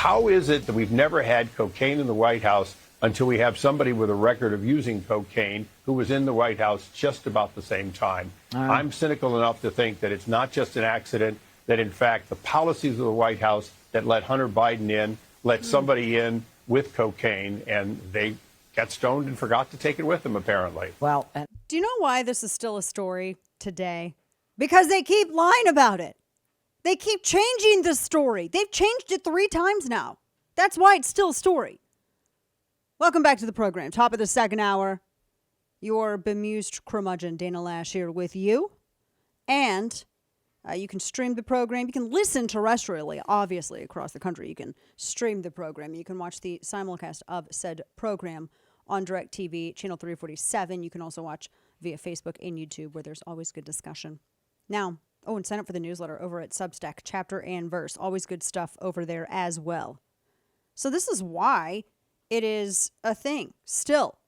how is it that we've never had cocaine in the White House until we have somebody with a record of using cocaine who was in the White House just about the same time? I'm cynical enough to think that it's not just an accident, that in fact the policies of the White House that let Hunter Biden in, let somebody in with cocaine, and they got stoned and forgot to take it with them, apparently. Well, do you know why this is still a story today? Because they keep lying about it. They keep changing the story. They've changed it 3 times now. That's why it's still a story. Welcome back to the program. Top of the second hour. Your bemused curmudgeon, Dana Loesch, here with you. And you can stream the program. You can listen terrestrially, obviously, across the country. You can stream the program. You can watch the simulcast of said program on DirecTV, channel 347. You can also watch via Facebook and YouTube, where there's always good discussion. Now, and sign up for the newsletter over at Substack, Chapter and Verse. Always good stuff over there as well. So this is why it is a thing still,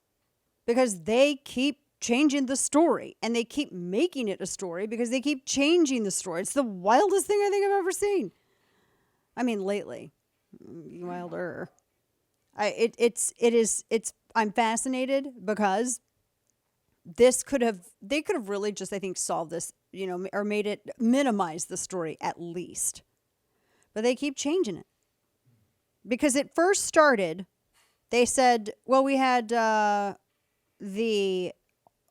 because they keep changing the story, and they keep making it a story because they keep changing the story. It's the wildest thing I think I've ever seen. I mean, lately, wilder. I'm fascinated because they could have really just, I think, solved this, or made it, minimize the story at least. But they keep changing it. Because it first started, they said, well, we had the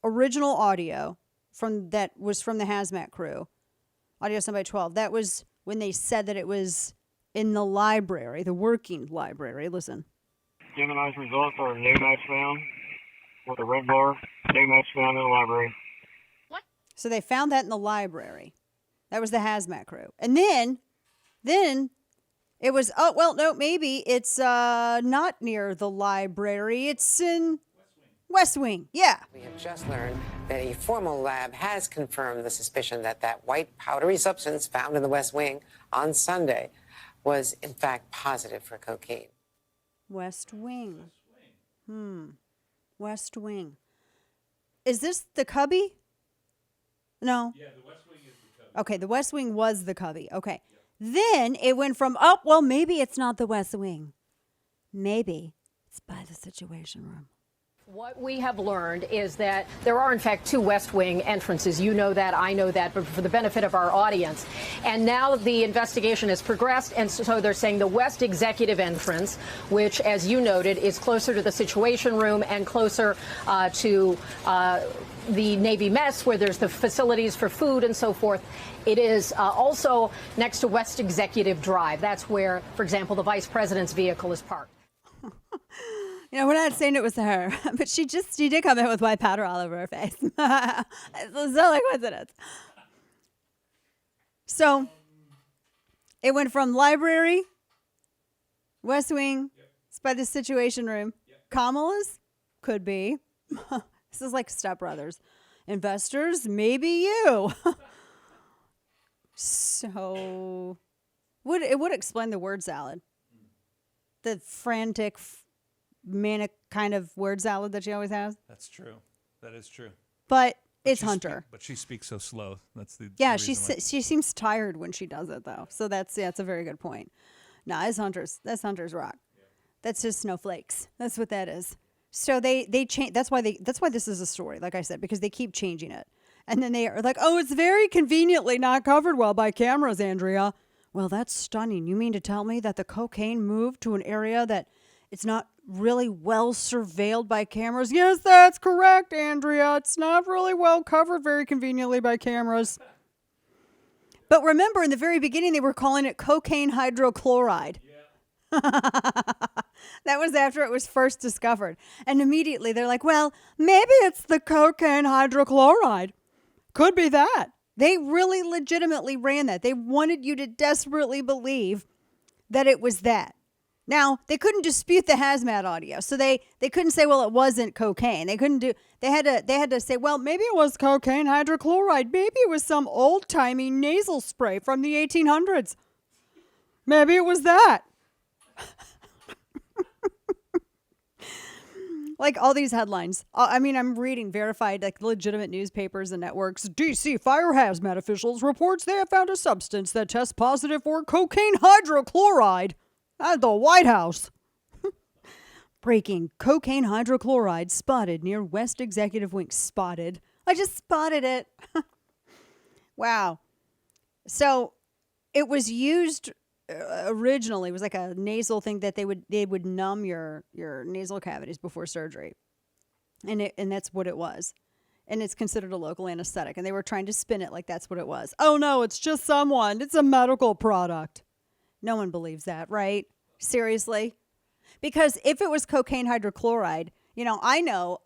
original audio that was from the hazmat crew, audio sent by 12. That was when they said that it was in the library, the working library. Listen. Gemini's results are new match found with a red bar. New match found in the library. What? So they found that in the library. That was the hazmat crew. And then it was, no, maybe it's not near the library. It's in West Wing. Yeah. We have just learned that a formal lab has confirmed the suspicion that white powdery substance found in the West Wing on Sunday was in fact positive for cocaine. West Wing. West Wing. Is this the cubby? No. Yeah, the West Wing is the cubby. Okay, the West Wing was the cubby. Okay. Yep. Then it went from, maybe it's not the West Wing. Maybe it's by the Situation Room. What we have learned is that there are, in fact, 2 West Wing entrances. You know that, I know that, but for the benefit of our audience. And now the investigation has progressed, and so they're saying the West Executive entrance, which, as you noted, is closer to the Situation Room and closer to the Navy mess, where there's the facilities for food and so forth. It is also next to West Executive Drive. That's where, for example, the vice president's vehicle is parked. We're not saying it was her, but she did come in with white powder all over her face. It's so like coincidence. So it went from library, West Wing, it's by the Situation Room. Kamala's could be. This is like Step Brothers. Investors, maybe you. So it would explain the word salad. The frantic, manic kind of word salad that she always has. That's true. That is true. But it's Hunter. But she speaks so slow. That's the she seems tired when she does it though. So that's a very good point. No, that's Hunter's rock. Yeah. That's just snowflakes. That's what that is. So they change. That's why this is a story. Like I said, because they keep changing it, and then they are like, oh, it's very conveniently not covered well by cameras, Andrea. Well, that's stunning. You mean to tell me that the cocaine moved to an area that it's not really well surveilled by cameras? Yes, that's correct, Andrea. It's not really well covered very conveniently by cameras. But remember, in the very beginning, they were calling it cocaine hydrochloride. Yeah. That was after it was first discovered. And immediately they're like, well, maybe it's the cocaine hydrochloride. Could be that. They really legitimately ran that. They wanted you to desperately believe that it was that. Now, they couldn't dispute the hazmat audio. So they couldn't say, well, it wasn't cocaine. They had to say, well, maybe it was cocaine hydrochloride. Maybe it was some old-timey nasal spray from the 1800s. Maybe it was that. Like all these headlines. I mean, I'm reading verified, like legitimate newspapers and networks. DC fire hazmat officials reports they have found a substance that tests positive for cocaine hydrochloride. At the White House. Breaking cocaine hydrochloride spotted near West Executive Wing. Spotted. I just spotted it. Wow. So it was used originally. It was like a nasal thing that they would numb your nasal cavities before surgery. And that's what it was. And it's considered a local anesthetic. And they were trying to spin it like that's what it was. Oh, no, it's just someone. It's a medical product. No one believes that, right? Seriously? Because if it was cocaine hydrochloride, I don't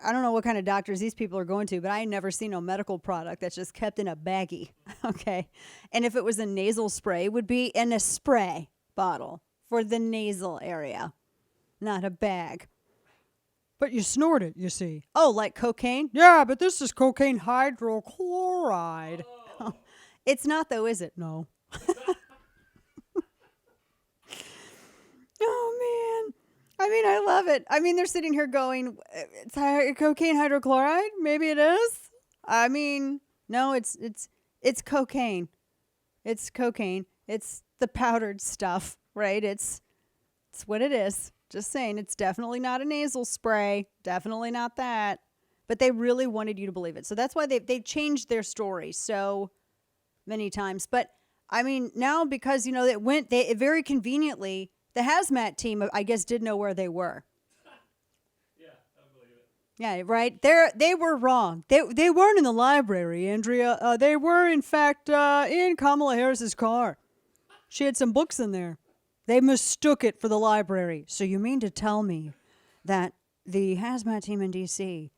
know what kind of doctors these people are going to, but I ain't never seen no medical product that's just kept in a baggie. Okay. And if it was a nasal spray, it would be in a spray bottle for the nasal area, not a bag. But you snort it, you see. Oh, like cocaine? Yeah, but this is cocaine hydrochloride. Oh. It's not, though, is it? No. Oh, man. I mean, I love it. I mean, they're sitting here going, it's cocaine hydrochloride? Maybe it is. I mean, no, it's cocaine. It's cocaine. It's the powdered stuff, right? It's what it is. Just saying, it's definitely not a nasal spray. Definitely not that. But they really wanted you to believe it. So that's why they changed their story so many times. But, I mean, now because, they very conveniently, the hazmat team, I guess, did know where they were. Yeah, I believe it. Yeah, right? They were wrong. They weren't in the library, Andrea. They were, in fact, in Kamala Harris's car. She had some books in there. They mistook it for the library. So you mean to tell me that the hazmat team in D.C.,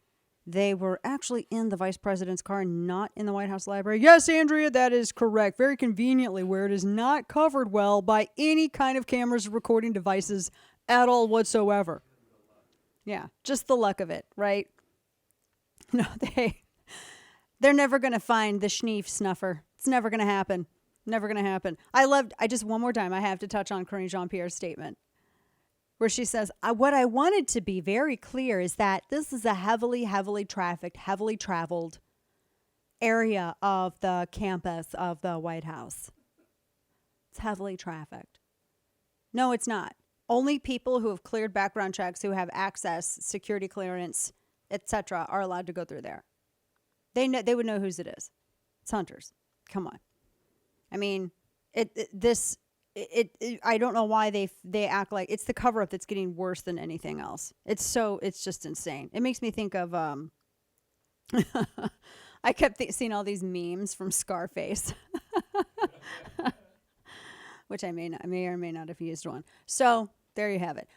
they were actually in the vice president's car, not in the White House library? Yes, Andrea, that is correct. Very conveniently, where it is not covered well by any kind of cameras or recording devices at all whatsoever. Yeah, just the luck of it, right? No, they're never going to find the schneef snuffer. It's never going to happen. Never going to happen. I just one more time, I have to touch on Karine Jean-Pierre's statement where she says, what I wanted to be very clear is that this is a heavily, heavily trafficked, heavily traveled area of the campus of the White House. It's heavily trafficked. No, it's not. Only people who have cleared background checks, who have access, security clearance, etc., are allowed to go through there. They would know whose it is. It's Hunter's. Come on. I mean, I don't know why they act like it's the cover up that's getting worse than anything else. It's just insane. It makes me think of I kept seeing all these memes from Scarface, which I may or may not have used one. So there you have it.